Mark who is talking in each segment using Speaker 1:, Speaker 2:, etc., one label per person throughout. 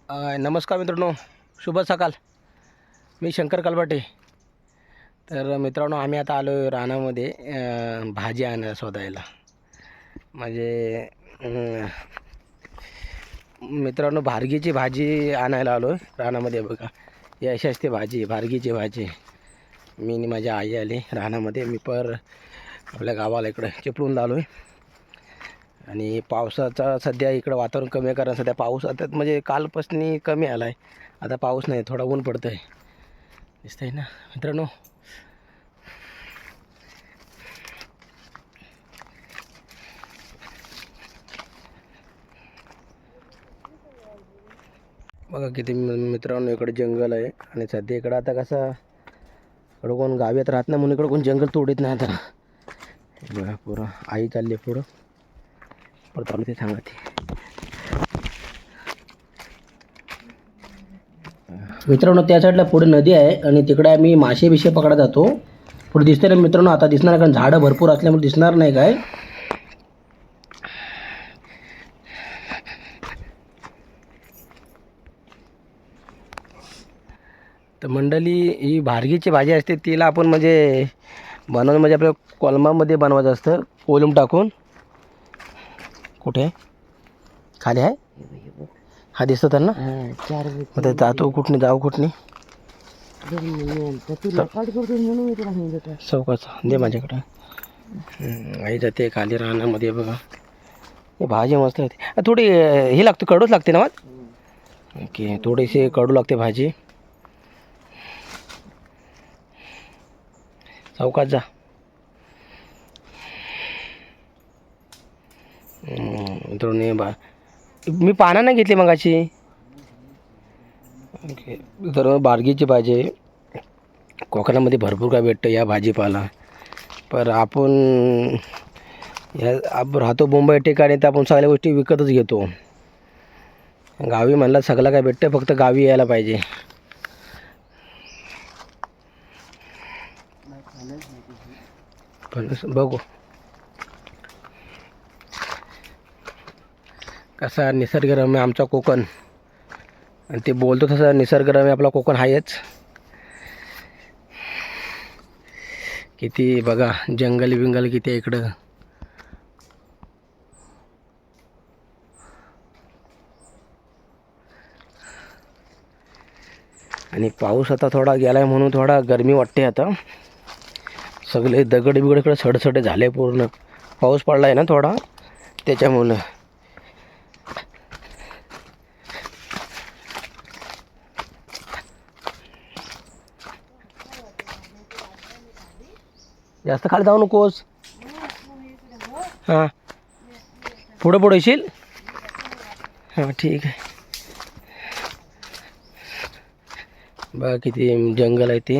Speaker 1: नमस्कार मित्रांनो, शुभ सकाळ. मी शंकर कलबाटे. तर मित्रांनो, आम्ही आता आलो आहे रानामध्ये भाजी आणायला शोधायला. म्हणजे मित्रांनो, भारगीची भाजी आणायला आलो आहे रानामध्ये. बघा, ही अशी असते भाजी, भारगीची भाजी. मी आणि माझी आई आली रानामध्ये. मी आपल्या गावाला इकडं चिपळूणला आलो आहे. आणि पावसाचा सध्या इकडं वातावरण कमी आहे, कारण सध्या पाऊस आता म्हणजे कालपासून कमी आला आहे. आता पाऊस नाही, थोडा ऊन पडतं आहे, दिसतं आहे ना मित्रांनो. बघा किती मित्रांनो, इकडे जंगल आहे. आणि सध्या इकडं आता कसं इकडं कोण गावात राहत नाही, म्हणून इकडं कोण जंगल तोडत नाही. आता बघा, पुरं आई चालली पुढं चालू ते सांगा ते. मित्रांनो, त्या साईडला पुढे नदी आहे आणि तिकडे आम्ही मासे बिशे पकडायला जातो. पुढे दिसते ना मित्रांनो, आता दिसणार, कारण झाडं भरपूर असल्यामुळे दिसणार नाही काय. तर मंडळी, ही भारगीची भाजी असते, तिला आपण म्हणजे बनवून म्हणजे आपल्या कोलमामध्ये बनवायचं असतं, कोलम टाकून. कुठे खाली आहे हा, दिसतो त्यांना. मग जातो कुठनी, जाऊ कुठनी, चौकाच दे माझ्याकडं. आई जाते खाली रानामध्ये. बघा, हे भाजी मस्त होती. थोडी हे लागते, कडूच लागते ना मग. ओके, थोडीशी कडू लागते भाजी. चौकात जा. मित्रांनो, मी पाना नाही घेतली मगाशी. ओके, तर भारगीची भाजी कोकणामध्ये भरपूर काय भेटतं या भाजीपाला. पर आपण राहतो मुंबई ठिकाणी, तर आपण सगळ्या गोष्टी विकतच घेतो. गावी म्हणलं सगळं काय भेटतं, फक्त गावी यायला पाहिजे. पण बघू कसा निसर्गरम्य आमचा कोकण. आणि ते बोलतो तसं निसर्गरम्य आपला कोकण आहेच. किती बघा, जंगल बिंगल किती आहे इकडं. आणि पाऊस आता थोडा गेलाय म्हणून थोडा गरमी वाटते. आता सगळे दगड बिगडकडे सडसडे झाले पूर्ण. पाऊस पडला आहे ना थोडा, त्याच्यामुळं. जास्त खाली जाऊ नकोस. हां, पुढं पुढं येशील. हां, ठीक आहे. बघा किती जंगल आहे ते.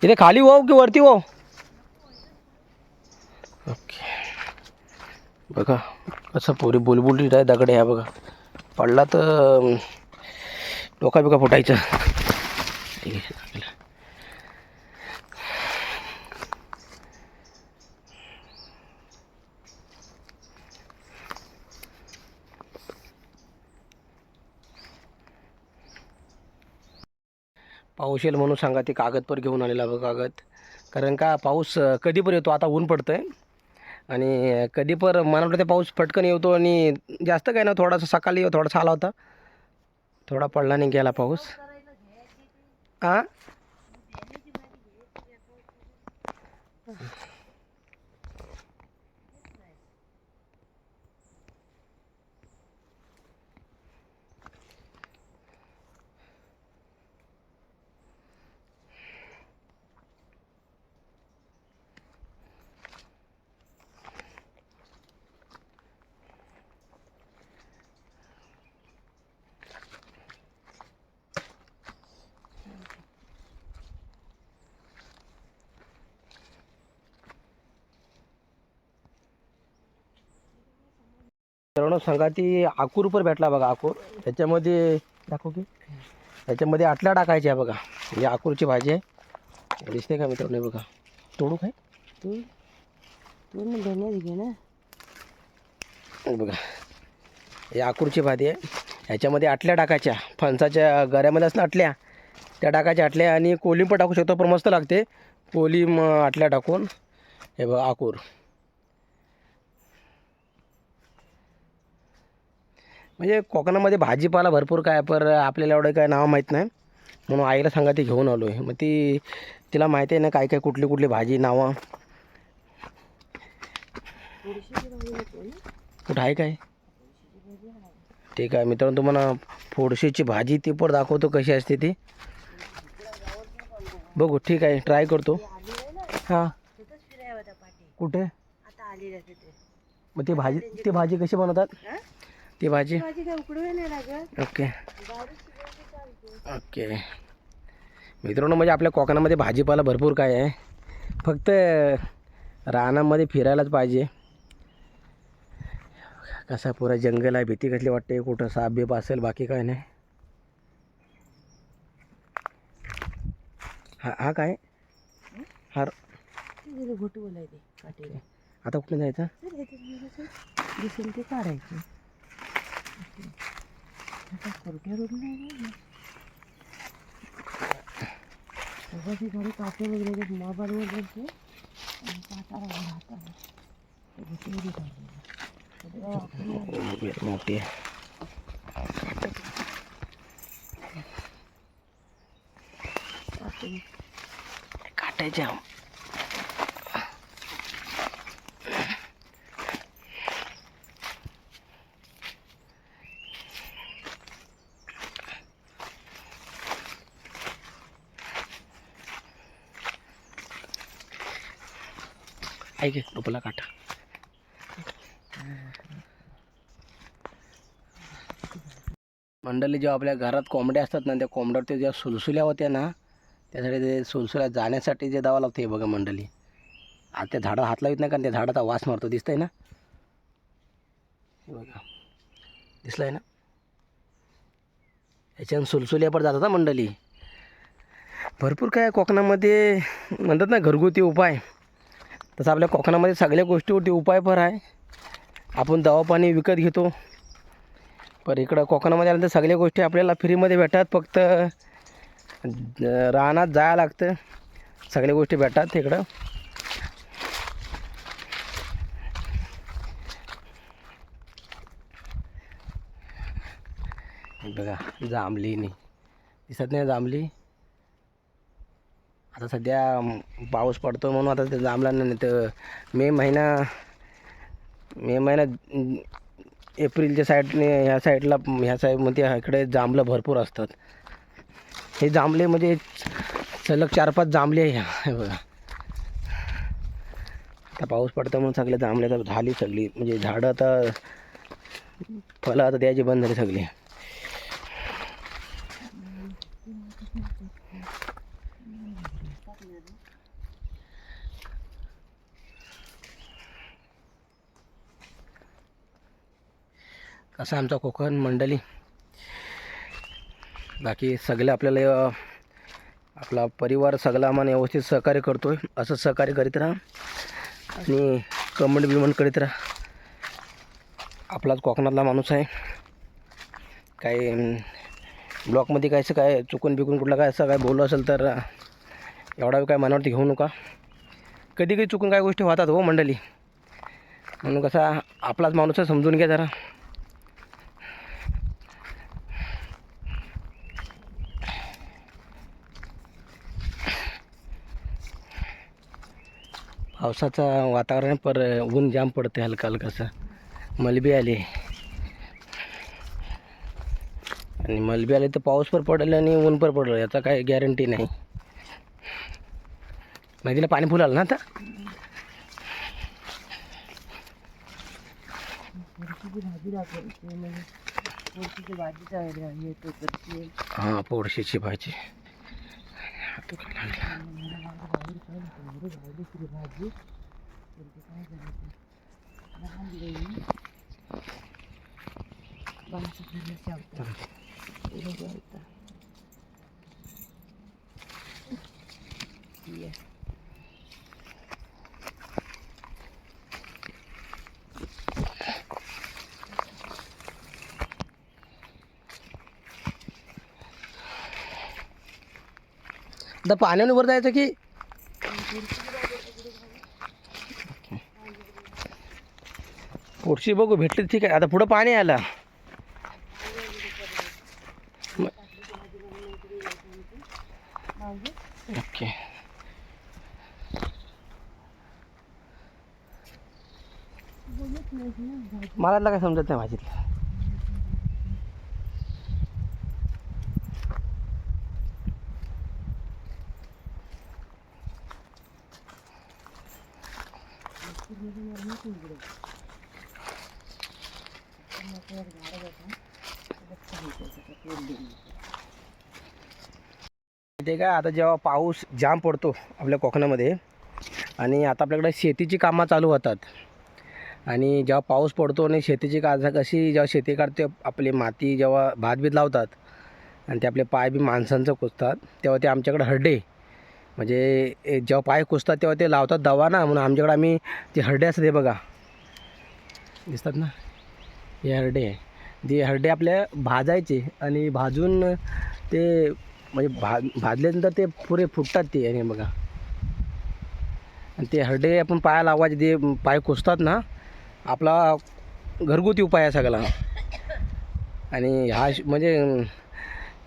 Speaker 1: इथे खाली हो की वरती हो. ओके, बघा कसं पुरी बुलबुलीत आहे. दगड आहे बघा, पडला तर डोका बिका फुटायचं. पाऊस येईल म्हणून सांगा, ते कागद पर घेऊन आलेला बघा कागद. कारण का पाऊस कधी पण येतो. आता ऊन पडतं आहे आणि कधी पण मला वाटतं ते पाऊस पटकन येतो. आणि जास्त काय ना, थोडासा सकाळी थोडासा आला होता, थोडा पडला नाही गेला पाऊस. हां, मित्रांनो सांगा, ती आकूर पर भेटला बघा. आकूर त्याच्यामध्ये दाखव की, त्याच्यामध्ये आटल्या टाकायच्या बघा. ही आकूरची भाजी आहे, दिसते का मित्रांनो. हे बघा, तोडू काय तू घे ना. बघा, ही आकूरची भाजी आहे. ह्याच्यामध्ये आटल्या टाकायच्या, फणसाच्या गऱ्यामध्ये असणं आटल्या, त्या टाकायच्या आटल्या. आणि कोलिंब पण टाकू शकतो, पण मस्त लागते कोलिंब आटल्या टाकून. हे बघ आकूर. म्हणजे कोकणामध्ये भाजीपाला भरपूर काय, पर आपल्याला एवढं काय नाव माहीत नाही, म्हणून आईला सांगा ती घेऊन आलो आहे. मग तिला माहिती आहे ना काय काय कुठली कुठली भाजी नावं. कुठं आहे काय? ठीक आहे मित्रांनो, तुम्हाला फोडशीची भाजी ती पण दाखवतो कशी असते ती. बघू, ठीक आहे, ट्राय करतो. हां, कुठे? मग ती भाजी कशी बनवतात? ती भाजी ओके ओके. मित्रांनो, म्हणजे आपल्या कोकणामध्ये भाजीपाला भरपूर काय आहे, फक्त रानामध्ये फिरायलाच पाहिजे. कसा पुरा जंगल आहे, भीती कसली वाटते, कुठं साप बीप असेल, बाकी काय नाही. हा काय? हा आता कुठे जायचं? दिसेल ते काढायचं. काटे वगैरे मोबाईल वगैरे मोठी आहे. काटायच्या. ऐक टोपला काटा. मंडळी, जेव्हा आपल्या घरात कोंबड्या असतात ना, त्या कोंबड्यावर ते जेव्हा सुलसुल्या होत्या ना, त्यासाठी ते सुलसुल्या जाण्यासाठी जे दावा लागते बघा मंडळी. आता त्या झाडाला हात लावित नाही, कारण त्या झाडाचा वास मारतो. दिसतंय ना, बघा, दिसलंय ना, याच्यानं सुलसुल्या पण जातात ना मंडळी. भरपूर काय कोकणामध्ये म्हणतात ना घरगुती उपाय, तसं आपल्या कोकणामध्ये सगळ्या गोष्टीवरती उपाय पण आहे. आपण दवा पाणी विकत घेतो, पण इकडं कोकणामध्ये आल्यानंतर सगळ्या गोष्टी आपल्याला फ्रीमध्ये भेटतात. फक्त रानात जायला लागतं, सगळ्या गोष्टी भेटतात इकडं. बघा जांभली नाही दिसत नाही, जांभली. आता सध्या पाऊस पडतो म्हणून आता ते जांभला नाही, तर मे महिना एप्रिलच्या साईडने ह्या साईडमध्ये इकडे जांभलं भरपूर असतात. हे जांभले म्हणजे सलग 4-5 जांभले आहे ह्या बघा. आता पाऊस पडतो म्हणून सगळे जांभले तर झाली सगळी, म्हणजे झाडं आता फळं आता द्यायची बंद झाली सगळी. कसं आमचा कोकण मंडळी. बाकी सगळे आपल्याला आपला परिवार सगळा आम्हाला व्यवस्थित सहकार्य करतो आहे. असं सहकार्य करीत राहा आणि कमेंट करीत राहा. आपलाच कोकणातला माणूस आहे. काही ब्लॉगमध्ये काय चुकून बिकून कुठला काय असं काय बोललं असेल तर एवढा काय मनावरती घेऊ नका. कधी कधी चुकून काय गोष्टी होतात हो मंडळी, म्हणून कसा आपलाच माणूस आहे, समजून घ्या जरा. पावसाचं वातावरण पर ऊन जाम पडते हलका हलकासा. मलबी आली आणि मलबी आली तर पाऊस पण पडेल आणि ऊन पण पडेल, याचा काही गॅरंटी नाही. नदीला पाणी फुल आलं ना आता. हां, पोळशीची भाजी. आता पाण्याने वर जायचं की पुढची बघू भेटली ठीक आहे. आता पुढं पाणी आलं. ओके मला काय समजत नाही भाजीतलं. ते काय आता जेव्हा पाऊस जाम पडतो आपल्या कोकणामध्ये आणि आता आपल्याकडे शेतीची कामं चालू होतात आणि जेव्हा पाऊस पडतो आणि शेतीची कशी जेव्हा शेती काढते आपली माती जेव्हा भातबीत लावतात आणि ते आपले पाय बी माणसांचं कुसतात तेव्हा ते आमच्याकडे हड्डे म्हणजे जेव्हा पाय कुसतात तेव्हा ते लावतात दवा ना, म्हणून आमच्याकडे आम्ही ते हड्डे असतात हे बघा दिसतात ना, हे हड्डे आहे. ते हड्डे आपल्या भाजायचे आणि भाजून ते म्हणजे भाजल्यानंतर ते पुरे फुटतात ते आणि बघा आणि ते हड्डे आपण पाया लावायचे. ते पाय कुसतात ना, आपला घरगुती उपाय आहे सगळा. आणि हा म्हणजे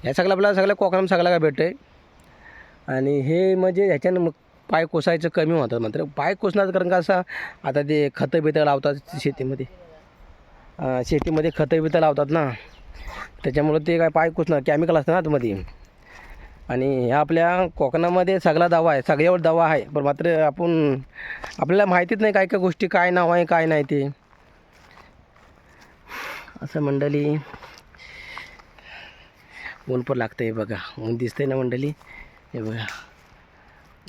Speaker 1: ह्या सगळं आपल्याला सगळ्या कोकणात सगळं काय भेटतं आहे. आणि हे म्हणजे ह्याच्यानं मग पाय कोसायचं कमी होतं. मात्र पाय कोसणार कारण का असं आता ते खतं बितं लावतात शेतीमध्ये, शेतीमध्ये खतं बितं लावतात ना, त्याच्यामुळं ते काय पाय कोसणार केमिकल असतं ना आतमध्ये. आणि ह्या आपल्या कोकणामध्ये सगळा दवा आहे, सगळ्यावर दवा आहे. पण मात्र आपल्याला माहितीच नाही काय काय गोष्टी काय नाव आहे काय नाही ते असं. मंडळी ऊन पण लागतं आहे बघा, ऊन दिसतंय ना मंडळी, हे बघा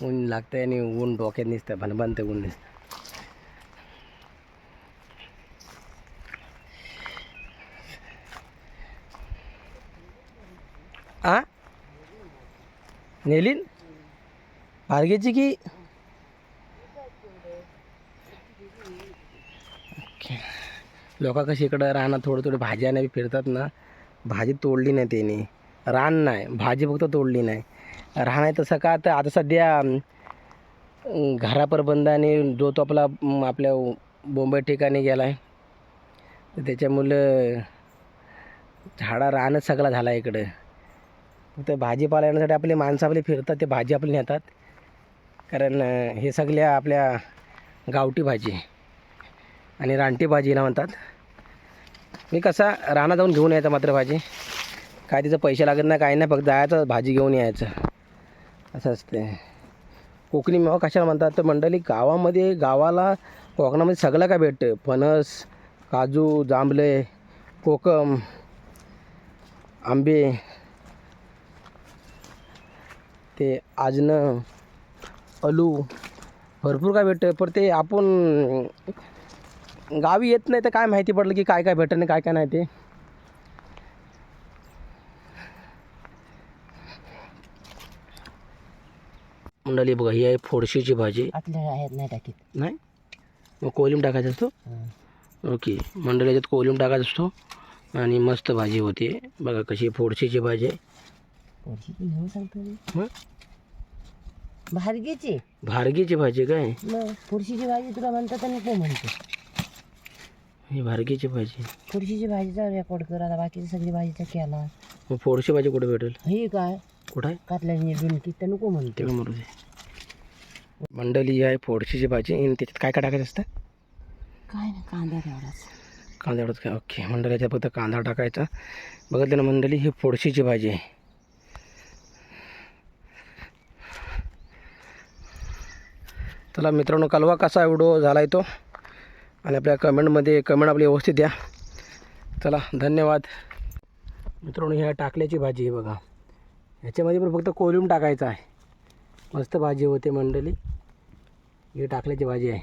Speaker 1: ऊन लागतं आहे आणि ऊन डोक्यात दिसतं भनभनतं ऊन दिसतं. आ नेलीन भार्गेची की लोक कशी इकडं राहणार थोडं थोडं भाज्या नाही फिरतात ना, भाजी तोडली नाही त्याने, रान नाही भाजी फक्त तोडली नाही, रान आहे तसं का. तर आता सध्या घराप्रबंधाने जो तो आपल्या बोंबई ठिकाणी गेला आहे, तर त्याच्यामुळं झाडा रानच सगळा झाला इकडं. फक्त भाजीपाला येण्यासाठी आपली माणसं आपली फिरतात, ते भाजी आपली नेतात. कारण हे सगळ्या आपल्या गावठी भाजी आणि रानटी भाजी हिला म्हणतात. मी कसा रानात जाऊन घेऊन यायचा मात्र भाजी, काय तिचं पैसे लागत नाही काय नाही, फक्त जायचं भाजी घेऊन यायचं असं असते. कोकणी मेवा कशाला म्हणतात तर मंडळी गावाला कोकणामध्ये सगळं काय भेटतं. फणस, काजू, जांभळे, कोकम, आंबे, ते आजनं, अलू, भरपूर काय भेटतं. पण ते आपण गावी येत नाही तर काय माहिती पडलं की काय काय भेटतं नाही काय काय नाही ते. मंडळी बघा ही आहे फोडशीची भाजी.
Speaker 2: नाही टाकीत
Speaker 1: नाही मग कोलिम टाकायचा असतो. ओके मंडळी याच्यात कोलिम टाकायचा असतो आणि मस्त भाजी होते बघा कशी फोडशीची भाजी.
Speaker 2: सांगतो भार्गेची
Speaker 1: भाजी काय
Speaker 2: फुरशीची भाजी तुला म्हणतात आणि कोण म्हणतो
Speaker 1: ही भार्गीची भाजी.
Speaker 2: फुरशीची भाजीचा रेकॉर्ड कर आता, बाकीची सगळी भाजीचा केला.
Speaker 1: मग फोडशी भाजी कुठे भेटेल?
Speaker 2: हे काय
Speaker 1: कुठं आहे
Speaker 2: कातल्याने डुनकी त्या नको म्हणते
Speaker 1: तेव्हा मरू दे. मंडळी आहे फोडशीची भाजी आणि त्याच्यात काय काय टाकायचं असतं?
Speaker 2: काय ना कांदा तेवढाच,
Speaker 1: कांदा एवढंच काय. ओके मंडळी याच्यात फक्त कांदा टाकायचा. बघितलं ना मंडळी ही फोडशीची भाजी आहे. चला मित्रांनो कळवा कसा व्हिडिओ झाला आहे तो, आणि आपल्या कमेंट आपली व्यवस्थित द्या. चला धन्यवाद मित्रांनो. ह्या टाकल्याची भाजी आहे बघा, ह्याच्यामध्ये पण फक्त कोलिम टाकायचा आहे, मस्त भाजी होते मंडळी. ही टाकल्याची भाजी आहे.